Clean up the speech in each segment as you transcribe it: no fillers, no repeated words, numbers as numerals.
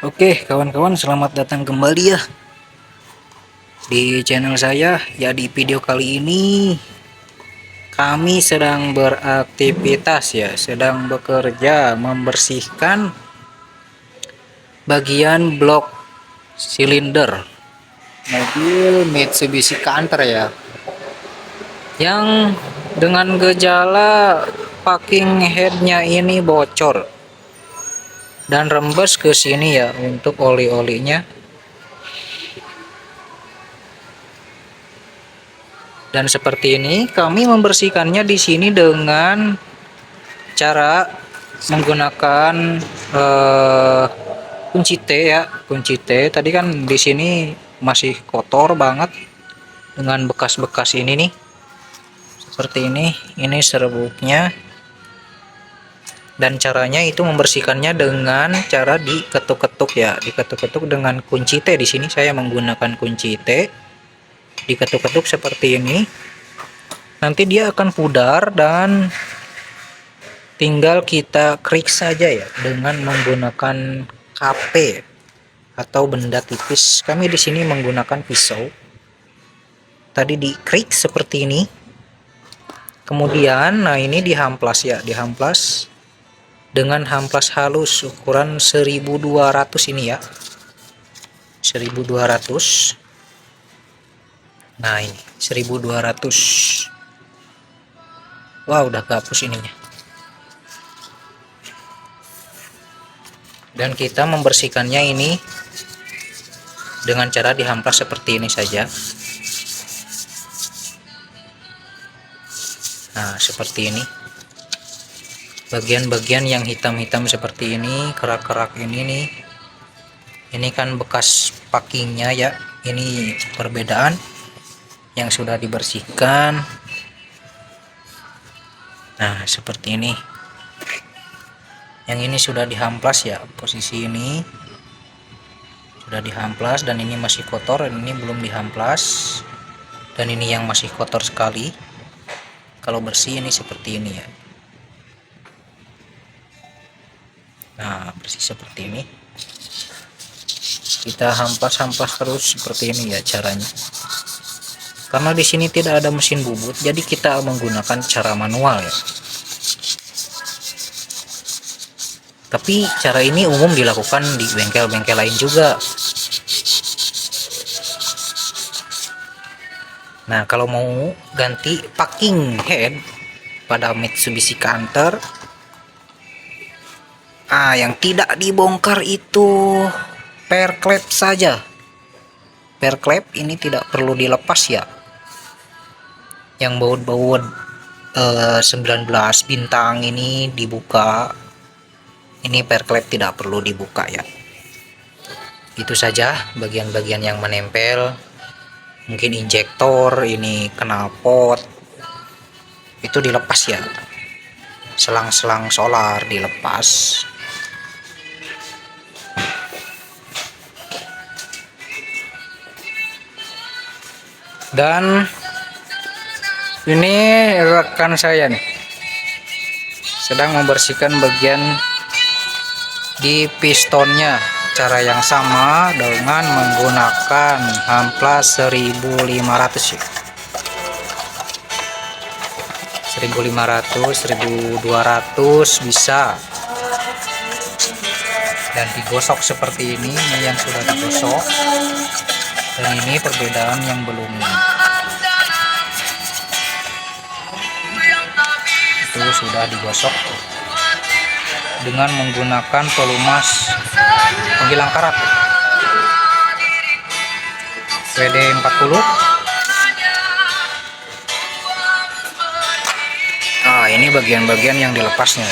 Oke kawan-kawan, selamat datang kembali ya di channel saya. Ya, di video kali ini kami sedang beraktivitas ya, sedang bekerja membersihkan bagian blok silinder mobil Mitsubishi Canter ya, yang dengan gejala packing headnya ini bocor dan rembes ke sini ya untuk oli-olinya. Dan seperti ini kami membersihkannya di sini dengan cara menggunakan kunci T ya, kunci T. Tadi kan di sini masih kotor banget dengan bekas-bekas ini nih. Seperti ini serbuknya. Dan caranya itu membersihkannya dengan cara diketuk-ketuk ya, diketuk-ketuk dengan kunci T. Di sini saya menggunakan kunci T. Diketuk-ketuk seperti ini. Nanti dia akan pudar dan tinggal kita krik saja ya dengan menggunakan KP atau benda tipis. Kami di sini menggunakan pisau. Tadi dikrik seperti ini. Kemudian nah ini dihamplas ya, dihamplas dengan hamplas halus ukuran 1200 ini ya. 1200. Nah, ini 1200. Wah, udah kehapus ininya. Dan kita membersihkannya ini dengan cara dihamplas seperti ini saja. Nah, seperti ini. Bagian-bagian yang hitam-hitam seperti ini, kerak-kerak ini nih. Ini kan bekas packingnya ya. Ini perbedaan yang sudah dibersihkan. Nah, seperti ini. Yang ini sudah dihamplas ya, posisi ini sudah dihamplas, dan ini masih kotor, dan ini belum dihamplas, dan ini yang masih kotor sekali. Kalau bersih ini seperti ini ya. Nah, bersih seperti ini. Kita hamplas terus seperti ini ya caranya. Karena di sini tidak ada mesin bubut, jadi kita menggunakan cara manual ya. Tapi cara ini umum dilakukan di bengkel-bengkel lain juga. Nah, kalau mau ganti packing head pada Mitsubishi Canter, yang tidak dibongkar itu per klep saja. Per klep ini tidak perlu dilepas ya. Yang baut-baut 19 bintang ini dibuka. Ini per klep tidak perlu dibuka ya. Itu saja bagian-bagian yang menempel. Mungkin injektor, ini knalpot itu dilepas ya. Selang-selang solar dilepas. Dan ini rekan saya nih sedang membersihkan bagian di pistonnya, cara yang sama dengan menggunakan hamplas 1500 ya. 1500, 1200 bisa. Dan digosok seperti ini yang sudah digosok, dan ini perbedaan yang belum. Itu sudah digosok dengan menggunakan pelumas penghilang karat WD-40. Ini bagian-bagian yang dilepasnya.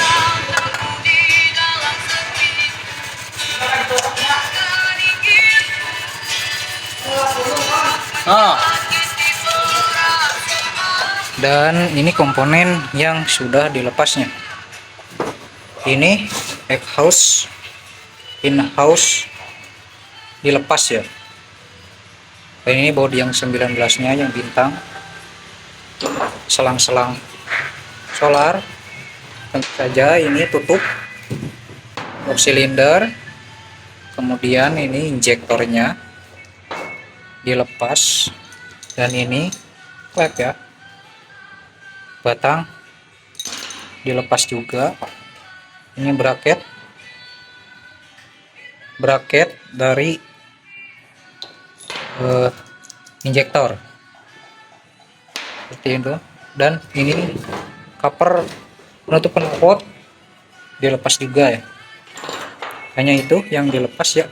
Dan ini komponen yang sudah dilepasnya. Ini exhaust in-house dilepas ya. Dan ini bodi yang 19-nya yang bintang. Selang-selang solar. Tentu saja ini tutup blok silinder. Kemudian ini injektornya dilepas, dan ini klep ya, batang dilepas juga. Ini bracket dari injektor seperti itu, dan ini cover penutup knalpot dilepas juga ya. Hanya itu yang dilepas ya.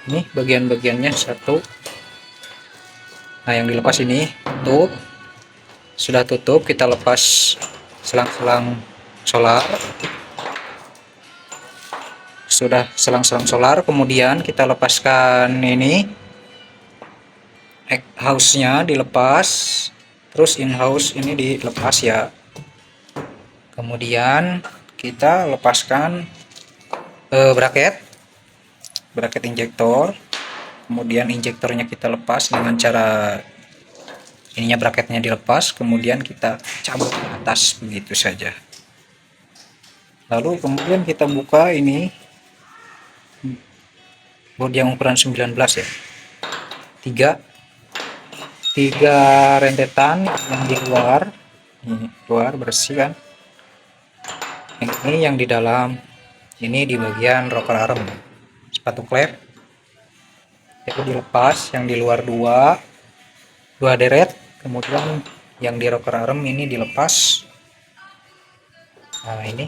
Ini bagian-bagiannya satu. Nah, yang dilepas ini tutup. Sudah tutup, kita lepas selang-selang solar. Sudah selang-selang solar, kemudian kita lepaskan ini house-nya dilepas, terus in house ini dilepas ya. Kemudian kita lepaskan bracket injektor. Kemudian injektornya kita lepas dengan cara ininya, bracketnya dilepas, kemudian kita cabut ke atas begitu saja. Lalu kemudian kita buka ini board yang ukuran 19 ya. Tiga rentetan yang di luar, ini luar bersih kan. Ini yang di dalam, ini di bagian rocker arm, sepatu klep itu dilepas. Yang di luar dua deret, kemudian yang di rocker arm ini dilepas. Nah, ini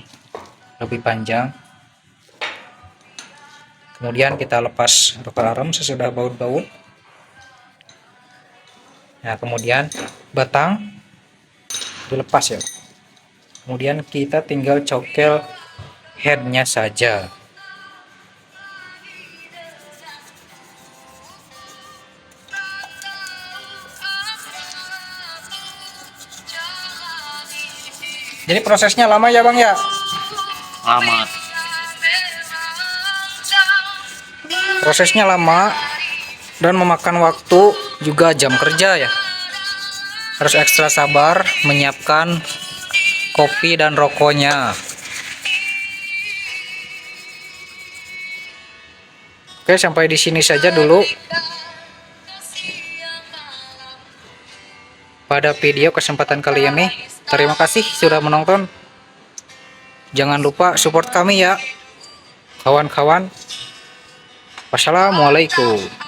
lebih panjang. Kemudian kita lepas rocker arm sesudah baut-baut. Nah, kemudian batang dilepas ya. Kemudian kita tinggal cokel headnya saja. Jadi prosesnya lama ya Bang ya? Lama. Prosesnya lama dan memakan waktu juga, jam kerja ya. Harus ekstra sabar menyiapkan kopi dan rokoknya. Oke, sampai di sini saja dulu pada video kesempatan kali ini. Terima kasih sudah menonton. Jangan lupa support kami ya kawan-kawan. Wassalamualaikum.